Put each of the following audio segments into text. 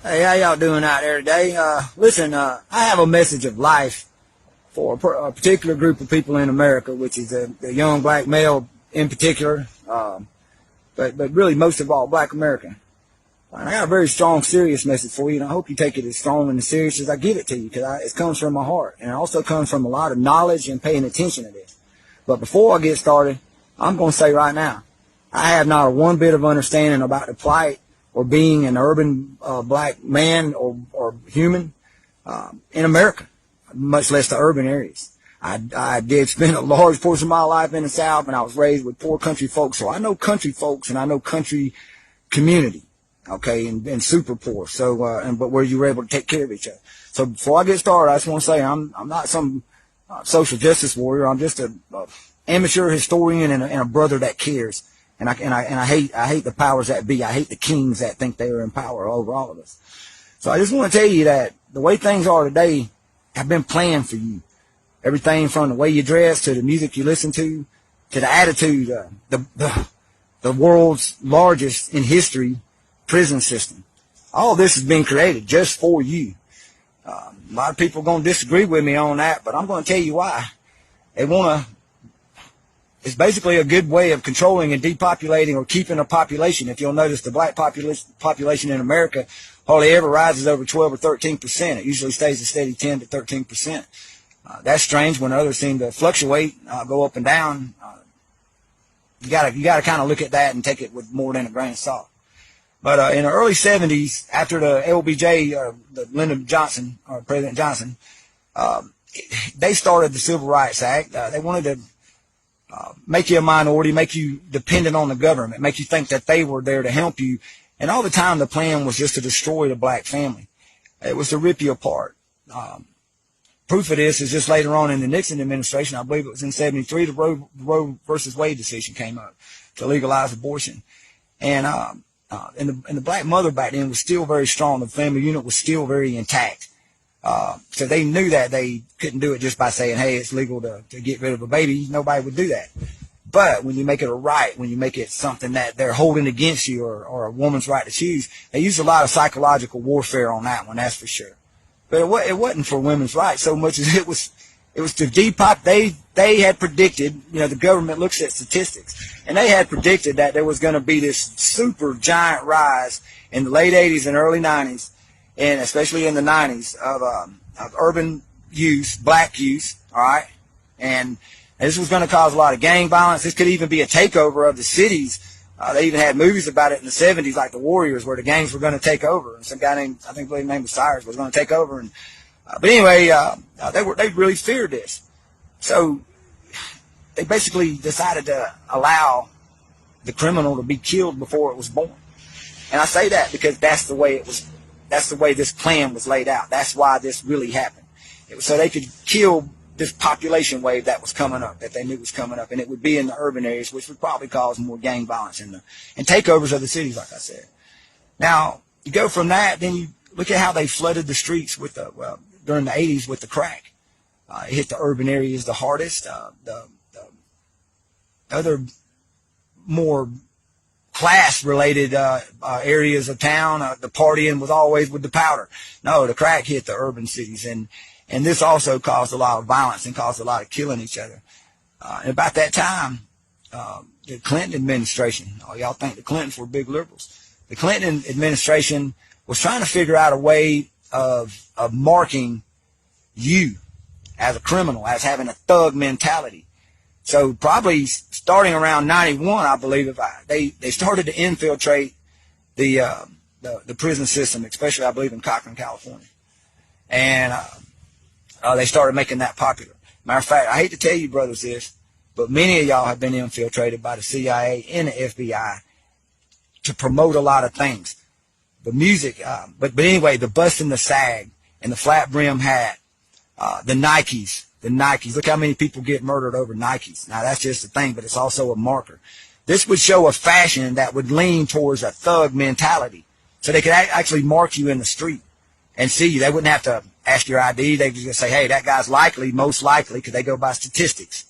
Hey, how y'all doing out there today? Listen, I have a message of life for a particular group of people in America, which is the young black male in particular, but really most of all black American. And I got a very strong, serious message for you, and I hope you take it as strong and as serious as I give it to you, because it comes from my heart, and it also comes from a lot of knowledge and paying attention to this. But before I get started, I'm going to say right now, I have not one bit of understanding about the plight or being an urban black man or human in America, much less the urban areas. I did spend a large portion of my life in the South, and I was raised with poor country folks, so I know country folks and I know country community, okay, and super poor. So, but where you were able to take care of each other. So before I get started, I just want to say I'm not some social justice warrior. I'm just a amateur historian and a brother that cares. And I hate the powers that be. I hate the kings that think they are in power over all of us. So I just want to tell you that the way things are today have been planned for you. Everything from the way you dress to the music you listen to the attitude, the world's largest in history prison system. All this has been created just for you. A lot of people are going to disagree with me on that, but I'm going to tell you why. They want to. It's basically a good way of controlling and depopulating or keeping a population. If you'll notice, the black population in America hardly ever rises over 12 or 13%. It usually stays a steady 10 to 13%. That's strange when others seem to fluctuate, go up and down. You gotta kind of look at that and take it with more than a grain of salt. But in the early 70s, after the LBJ, the Lyndon Johnson, or President Johnson, they started the Civil Rights Act. They wanted to make you a minority, make you dependent on the government, make you think that they were there to help you. And all the time the plan was just to destroy the black family. It was to rip you apart. Proof of this is just later on in the Nixon administration, I believe it was in 73, the Roe versus Wade decision came up to legalize abortion. And the black mother back then was still very strong. The family unit was still very intact. So they knew that they couldn't do it just by saying, hey, it's legal to get rid of a baby. Nobody would do that. But when you make it a right, when you make it something that they're holding against you or a woman's right to choose, they used a lot of psychological warfare on that one, that's for sure. But it wasn't for women's rights so much as it was to depopulate. They had predicted, the government looks at statistics, and they had predicted that there was going to be this super giant rise in the late 80s and early 90s, and especially in the 90s, of urban youth, black youth, all right? And this was going to cause a lot of gang violence. This could even be a takeover of the cities. They even had movies about it in the 70s, like The Warriors, where the gangs were going to take over. And some guy named, I believe his name was Cyrus, was going to take over. And but anyway, they really feared this. So they basically decided to allow the criminal to be killed before it was born. And I say that because that's the way it was. That's the way this plan was laid out. That's why this really happened. It was so they could kill this population wave that was coming up, that they knew was coming up, and it would be in the urban areas, which would probably cause more gang violence and takeovers of the cities, like I said. Now, you go from that, then you look at how they flooded the streets with during the 80s with the crack. It hit the urban areas the hardest. The other more class-related areas of town, the partying was always with the powder. No, the crack hit the urban cities, and this also caused a lot of violence and caused a lot of killing each other. And about that time, the Clinton administration, y'all think the Clintons were big liberals. The Clinton administration was trying to figure out a way of marking you as a criminal, as having a thug mentality. So probably starting around 91, I believe, they started to infiltrate the prison system, especially I believe in Cochran, California, and they started making that popular. Matter of fact, I hate to tell you, brothers, this, but many of y'all have been infiltrated by the CIA and the FBI to promote a lot of things. The music, but anyway, the bust and the sag and the flat brim hat, the Nikes. Look how many people get murdered over Nikes. Now, that's just a thing, but it's also a marker. This would show a fashion that would lean towards a thug mentality. So they could actually mark you in the street and see you. They wouldn't have to ask your ID. They could just say, hey, that guy's most likely, because they go by statistics,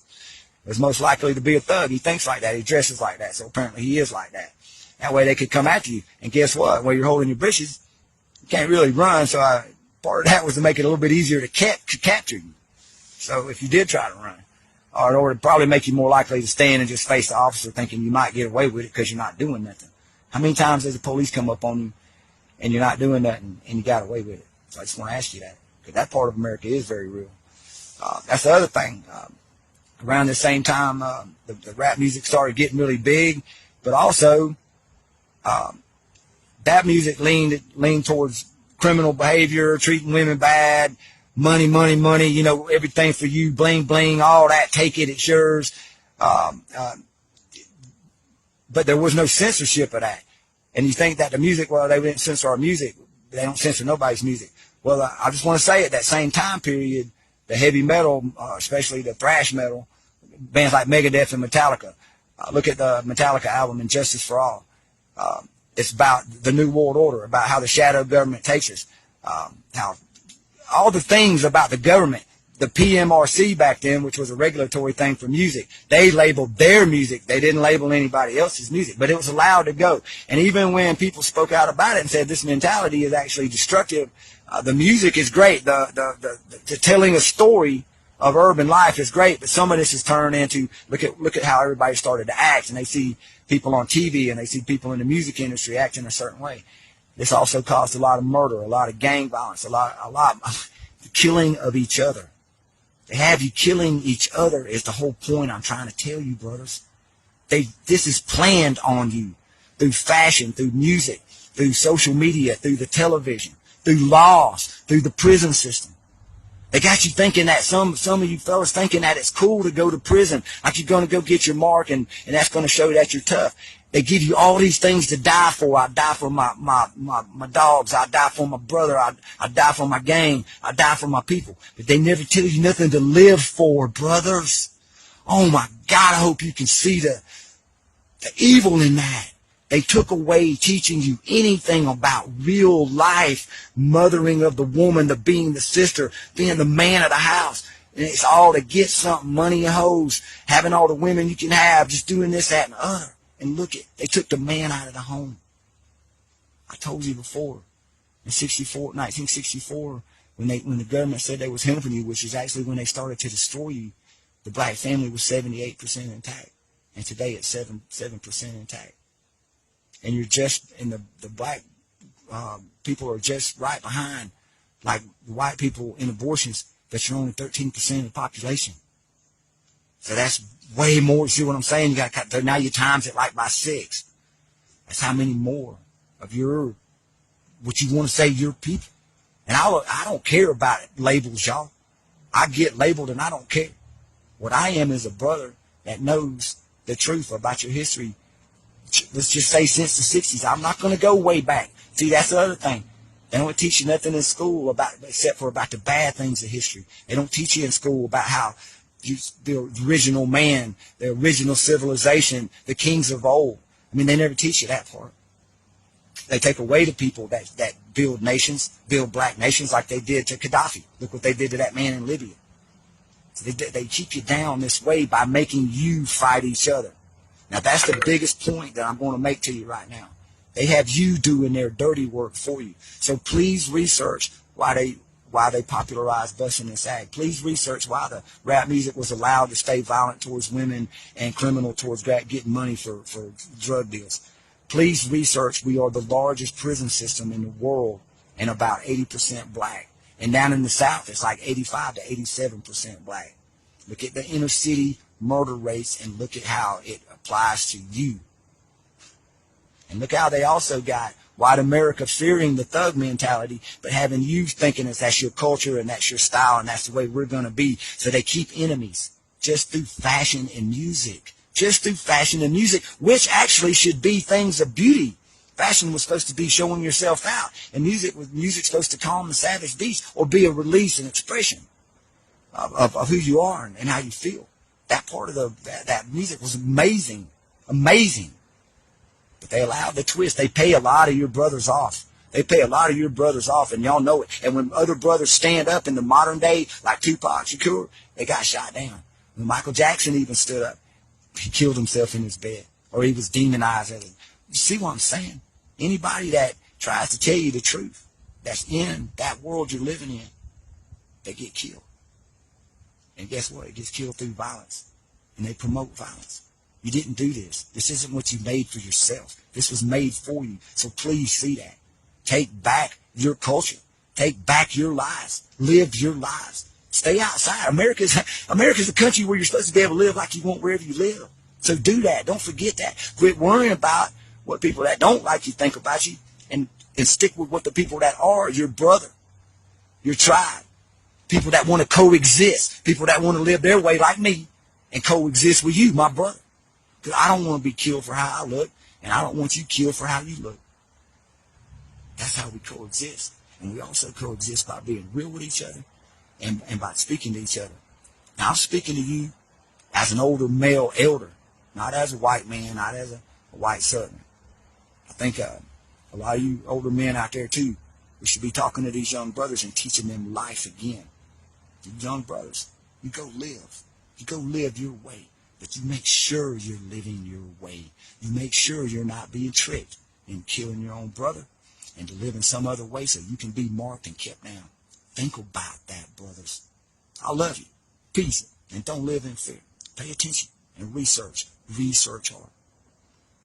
is most likely to be a thug. He thinks like that. He dresses like that. So apparently he is like that. That way they could come after you. And guess what? While you're holding your britches, You can't really run, so part of that was to make it a little bit easier to capture you. So if you did try to run, or it would probably make you more likely to stand and just face the officer thinking you might get away with it because you're not doing nothing. How many times does the police come up on you and you're not doing nothing and you got away with it? So I just want to ask you that, because that part of America is very real. That's the other thing. Around the same time, the rap music started getting really big, but also that music leaned towards criminal behavior, treating women bad, money, you know, everything for you, bling, bling, all that, take it, it's yours. But there was no censorship of that. And you think that the music, well, they didn't censor our music. They don't censor nobody's music. Well, I just want to say at that same time period, the heavy metal, especially the thrash metal, bands like Megadeth and Metallica. Look at the Metallica album, Injustice for All. It's about the New World Order, about how the shadow government takes us, how all the things about the government. The PMRC back then, which was a regulatory thing for music, they labeled their music. They didn't label anybody else's music, but it was allowed to go. And even when people spoke out about it and said this mentality is actually destructive, the music is great. The telling a story of urban life is great, but some of this has turned into look at how everybody started to act, and they see people on TV and they see people in the music industry acting a certain way. This also caused a lot of murder, a lot of gang violence, a lot of killing of each other. They have you killing each other is the whole point I'm trying to tell you, brothers. This is planned on you through fashion, through music, through social media, through the television, through laws, through the prison system. They got you thinking that some of you fellas thinking that it's cool to go to prison, like you're going to go get your mark and that's going to show that you're tough. They give you all these things to die for. I die for my dogs. I die for my brother. I die for my gang. I die for my people. But they never tell you nothing to live for, brothers. Oh my God, I hope you can see the evil in that. They took away teaching you anything about real life, mothering of the woman, the being the sister, being the man of the house. And it's all to get something, money and hoes, having all the women you can have, just doing this, that, and the other. And look, they took the man out of the home. I told you before, in 1964, when the government said they was helping you, which is actually when they started to destroy you, the black family was 78% intact. And today it's 7% intact. And you're just, and the black people are just right behind, like the white people in abortions, but you're only 13% of the population. So that's way more. See what I'm saying? You got now you times it like by 6. That's how many more of your, what you want to say, your people. And I don't care about it, labels, y'all. I get labeled and I don't care. What I am is a brother that knows the truth about your history. Let's just say since the 60s. I'm not going to go way back. See, that's the other thing. They don't teach you nothing in school except for about the bad things of history. They don't teach you in school about how the original man, the original civilization, the kings of old. I mean, they never teach you that part. They take away the people that build nations, build black nations like they did to Gaddafi. Look what they did to that man in Libya. So they keep you down this way by making you fight each other. Now, that's the biggest point that I'm going to make to you right now. They have you doing their dirty work for you. So please research why they popularized busing and sag. Please research why the rap music was allowed to stay violent towards women and criminal towards getting money for drug deals. Please research we are the largest prison system in the world and about 80% black. And down in the South, it's like 85 to 87% black. Look at the inner city murder rates and look at how it applies to you. And look how they also got white America fearing the thug mentality, but having you thinking that that's your culture and that's your style and that's the way we're going to be. So they keep enemies just through fashion and music. Just through fashion and music, which actually should be things of beauty. Fashion was supposed to be showing yourself out, and music's supposed to calm the savage beast or be a release and expression of who you are and how you feel. That part of that music was amazing, amazing. But they allowed the twist. They pay a lot of your brothers off. They pay a lot of your brothers off, and y'all know it. And when other brothers stand up in the modern day, like Tupac Shakur, they got shot down. When Michael Jackson even stood up, he killed himself in his bed, or he was demonized. You see what I'm saying? Anybody that tries to tell you the truth, that's in that world you're living in, they get killed. And guess what? It gets killed through violence. And they promote violence. You didn't do this. This isn't what you made for yourself. This was made for you. So please see that. Take back your culture. Take back your lives. Live your lives. Stay outside. America's a country where you're supposed to be able to live like you want wherever you live. So do that. Don't forget that. Quit worrying about what people that don't like you think about you, and stick with what the people that are your brother, your tribe. People that want to coexist. People that want to live their way like me and coexist with you, my brother. Because I don't want to be killed for how I look, and I don't want you killed for how you look. That's how we coexist. And we also coexist by being real with each other and by speaking to each other. Now, I'm speaking to you as an older male elder, not as a white man, not as a white Southerner. I think a lot of you older men out there, too, we should be talking to these young brothers and teaching them life again. You young brothers, you go live. You go live your way. But you make sure you're living your way. You make sure you're not being tricked in killing your own brother and to live in some other way so you can be marked and kept down. Think about that, brothers. I love you. Peace. And don't live in fear. Pay attention and research. Research hard.